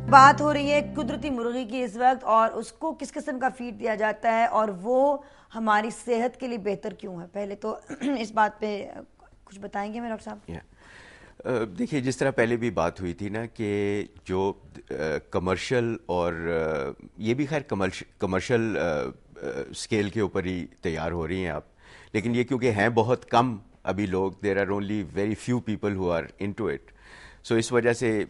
بات ہو رہی ہے قدرتی مرغی کی اس وقت، اور اس کو کس قسم کا فیڈ دیا جاتا ہے اور وہ ہماری صحت کے لیے بہتر کیوں ہے. پہلے تو اس بات پہ کچھ بتائیں گے میرے ڈاکٹر صاحب؟ دیکھیے، جس طرح پہلے بھی بات ہوئی تھی نا کہ جو کمرشل اور یہ بھی خیر کمرشل اسکیل کے اوپر ہی تیار ہو رہی ہیں آپ، لیکن یہ کیونکہ ہیں بہت کم ابھی لوگ، there are only very few people who are into it, so اس وجہ سے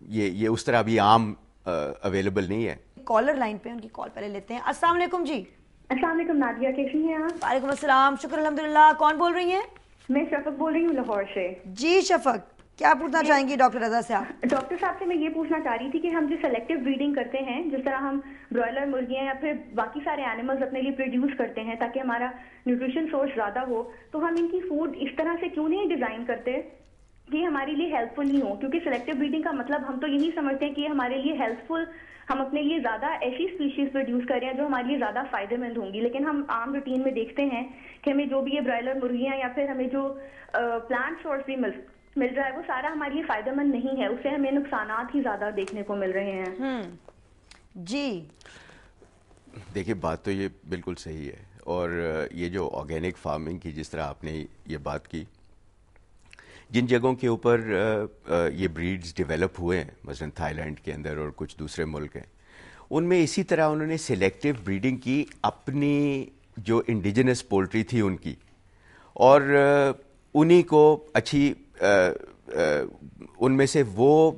یہ اس طرح ابھی عام اویلیبل نہیں ہے. کالر لائن پہ ان کی کال پہلے لیتے ہیں. السلام علیکم جی. السلام علیکم نادیہ، کیسی ہیں آپ؟ وعلیکم السلام، شکر الحمدللہ. کون بول رہی ہیں؟ میں شفق بول رہی ہوں لاہور سے. جی شفق، کیا پوچھنا چاہیں گی ڈاکٹر رضا سے آپ؟ ڈاکٹر صاحب سے میں یہ پوچھنا چاہ رہی تھی کہ ہم جو سلیکٹیو بریڈنگ کرتے ہیں، جس طرح ہم برائلر مرغیاں یا پھر باقی سارے اینیملز اپنے لیے پروڈیوس کرتے ہیں تاکہ ہمارا نیوٹریشن سورس زیادہ ہو، تو ہم ان کی فوڈ اس طرح سے کیوں نہیں ڈیزائن کرتے کہ ہمارے لیے ہیلپ فل نہیں ہو؟ کیونکہ سلیکٹیو بریڈنگ کا مطلب ہم تو یہی سمجھتے ہیں کہ یہ ہمارے لیے ہیلپ فل، ہم اپنے لیے زیادہ ایسی اسپیشیز پروڈیوس کر رہے ہیں جو ہمارے لیے زیادہ فائدے مند ہوں گی. لیکن ہم عام روٹین میں دیکھتے ہیں کہ ہمیں جو بھی یہ برائلر مرغیاں یا پھر ہمیں جو پلانٹ سورس بھی مل رہا ہے وہ سارا ہمارے لیے فائدہ مند نہیں ہے، اس سے ہمیں نقصانات ہی زیادہ دیکھنے کو مل رہے ہیں. جی دیکھیے، بات تو یہ بالکل صحیح ہے، اور یہ جو آرگینک فارمنگ کی جس طرح آپ نے یہ بات کی، جن جگہوں کے اوپر یہ بریڈز ڈیولپ ہوئے ہیں، مثلا تھائی لینڈ کے اندر اور کچھ دوسرے ملک ہیں، ان میں اسی طرح انہوں نے سلیکٹیو بریڈنگ کی اپنی جو انڈیجنس پولٹری تھی ان کی، اور انہی کو اچھی ان میں سے وہ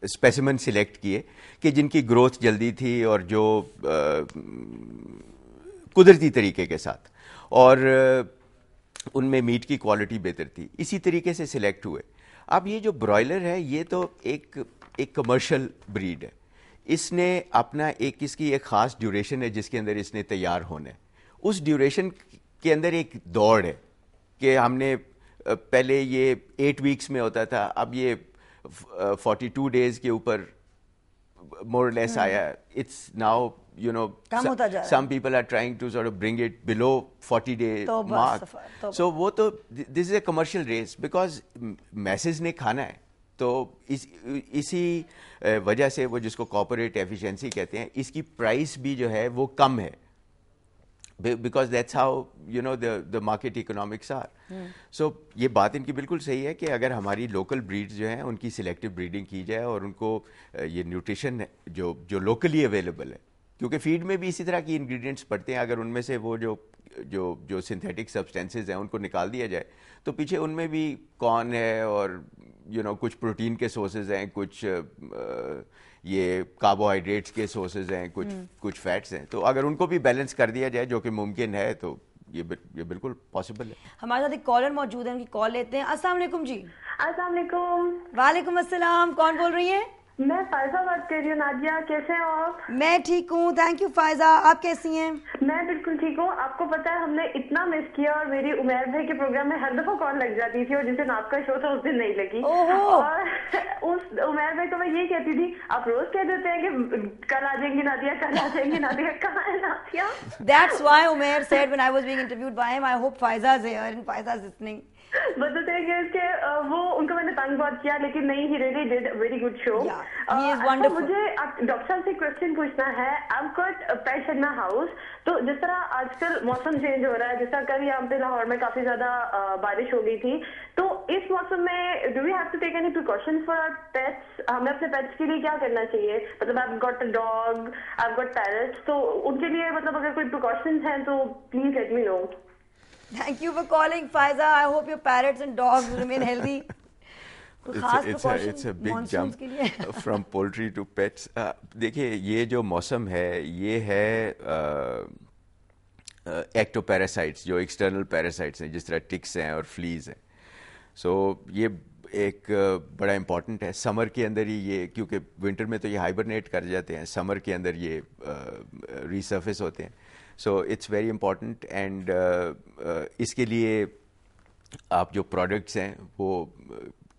اسپیسیمن سلیکٹ کیے کہ جن کی گروتھ جلدی تھی اور جو قدرتی طریقے کے ساتھ، اور ان میں میٹ کی کوالٹی بہتر تھی، اسی طریقے سے سلیکٹ ہوئے. اب یہ جو برائلر ہے یہ تو ایک کمرشل بریڈ ہے، اس نے اپنا اس کی ایک خاص ڈیوریشن ہے جس کے اندر اس نے تیار ہونا ہے. اس ڈیوریشن کے اندر ایک دوڑ ہے کہ ہم نے پہلے یہ 8 ویکس میں ہوتا تھا، اب یہ 42 days کے اوپر more or less آیا. It's now, you know, some people are trying to sort of bring it below 40 day mark. So وہ تو this is a commercial race because masses نے کھانا ہے. تو اسی وجہ سے وہ جس کو کارپوریٹ ایفیشنسی کہتے ہیں، اس کی پرائس بھی جو ہے وہ کم ہے، because that's how, you know, the market economics are. So یہ بات ان کی بالکل صحیح ہے کہ اگر ہماری لوکل بریڈز جو ہیں ان کی سلیکٹیو بریڈنگ کی جائے اور ان کو یہ نیوٹریشن جو لوکلی اویلیبل ہے، کیونکہ فیڈ میں بھی اسی طرح کی انگریڈینٹس پڑتے ہیں، اگر ان میں سے وہ جو سنتھیٹک سبسٹینسز ہیں ان کو نکال دیا جائے تو پیچھے ان میں بھی کارن ہے اور کچھ پروٹین کے سورسز ہیں، کچھ یہ کاربوہائیڈریٹس کے سورسز ہیں، کچھ فیٹس ہیں، تو اگر ان کو بھی بیلنس کر دیا جائے جو کہ ممکن ہے تو یہ بالکل پاسبل ہے. ہمارے ساتھ ایک کالر موجود ہے، ان کی کال لیتے ہیں. السلام علیکم جی. السلام علیکم. وعلیکم السلام. کون بول رہی ہیں؟ میں فائزہ بات کر رہی ہوں. نادیہ کیسے ہیں آپ؟ میں ٹھیک ہوں، تھینک یو فائزہ. آپ کیسی ہیں؟ میں بالکل ٹھیک ہوں. آپ کو پتا ہے ہم نے اتنا مس کیا، اور میری عمیر بھائی کے پروگرام میں ہر دفعہ کال لگ جاتی تھی، اور جس دن آپ کا شو تھا اس دن نہیں لگی. اور اس عمیر بھائی کو میں یہ کہتی تھی، آپ روز کہہ دیتے ہیں کہ کل آ جائیں گی نادیہ، کل آ جائیں گی نادیہ، کہاں ہے Nadia? That's why Umair said when I was being interviewed by him, I hope Faiza is here and Faiza is listening. بتاتے ہیں کہ وہ ان کو میں نے تنگ بہت کیا، لیکن نہیں، he really did a very good show. مجھے ڈاکٹر صاحب سے کوشچن پوچھنا ہے. I've got pets in my house. تو جس طرح آج کل موسم چینج ہو رہا ہے، جس طرح کل یہاں پہ لاہور میں کافی زیادہ بارش ہو گئی تھی، تو اس موسم میں do we have to take any precautions for our pets؟ ہمیں اپنے پیٹس کے لیے کیا کرنا چاہیے؟ مطلب I've got a dog, I've got parrots، تو ان کے لیے مطلب اگر کوئی precautions ہیں تو please let me know. Thank you for calling, Faiza. I hope your parrots and dogs remain healthy. It's a big jump from poultry to pets. دیکھیے، یہ جو موسم ہے یہ ہے ایکٹو پیراسائٹس، جو ایکسٹرنل پیراسائٹس ہیں، جس طرح ٹکس ہیں اور فلیز ہیں. سو یہ ایک بڑا امپورٹنٹ ہے. سمر کے اندر ہی یہ، کیونکہ ونٹر میں تو یہ ہائبرنیٹ کر جاتے ہیں، سمر کے اندر یہ ریسرفیس ہوتے ہیں. So it's very important. And اس کے لیے آپ جو پروڈکٹس ہیں وہ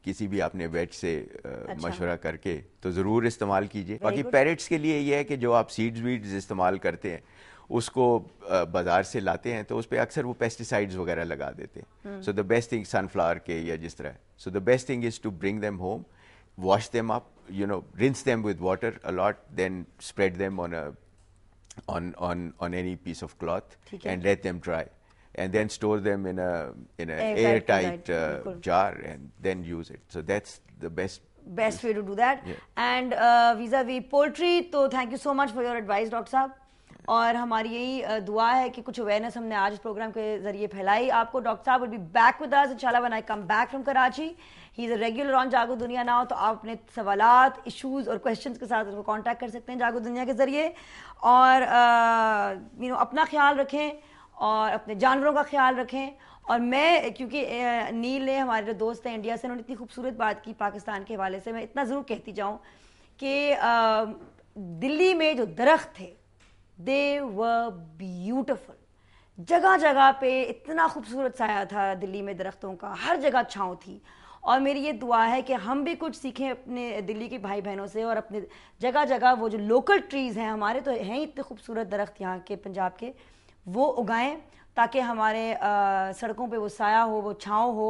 کسی بھی آپ نے ویٹ سے مشورہ کر کے تو ضرور استعمال کیجیے. باقی پیرٹس کے لیے یہ ہے کہ جو آپ سیڈز ویڈز استعمال کرتے ہیں اس کو بازار سے لاتے ہیں تو اس پہ اکثر وہ پیسٹیسائڈز وغیرہ لگا دیتے ہیں. So the best thing sunflower کے یا جس طرح, so the best thing is to bring them home, wash them up, rinse them with water a lot, then spread them on any piece of cloth and let them dry, and then store them in a airtight jar and then use it. So that's the best way to do that. Yeah. And vis-a-vis poultry, تو thank you so much for your advice, doctor صاحب. اور ہماری یہی دعا ہے کہ کچھ awareness ہم نے آج اس پروگرام کے ذریعے پھیلائی. آپ کو ڈاکٹر صاحب will be back with us inshallah when I come back from Karachi. He is a regular on جاگو دنیا now, تو آپ اپنے سوالات, ایشوز اور کویشچنس کے ساتھ اس کو کانٹیکٹ کر سکتے ہیں جاگو دنیا کے ذریعے. اور اپنا خیال رکھیں اور اپنے جانوروں کا خیال رکھیں. اور میں کیونکہ نیل نے, ہمارے جو دوست ہیں انڈیا سے, انہوں نے اتنی خوبصورت بات کی پاکستان کے حوالے سے, میں اتنا ضرور کہتی جاؤں کہ دلی میں جو درخت تھے they were beautiful. جگہ جگہ پہ اتنا خوبصورت سایہ تھا دلی میں درختوں کا, ہر جگہ چھاؤں تھی. اور میری یہ دعا ہے کہ ہم بھی کچھ سیکھیں اپنے دلی کے بھائی بہنوں سے, اور اپنے جگہ جگہ وہ جو لوکل ٹریز ہیں, ہمارے تو ہیں اتنے خوبصورت درخت یہاں کے پنجاب کے, وہ اگائیں تاکہ ہمارے سڑکوں پہ وہ سایہ ہو, وہ چھاؤں ہو.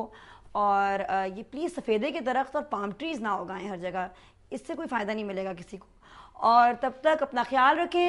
اور یہ پلیز سفیدے کے درخت اور پام ٹریز نہ اگائیں ہر جگہ, اس سے کوئی فائدہ نہیں ملے گا کسی کو. اور تب تک اپنا خیال رکھیں.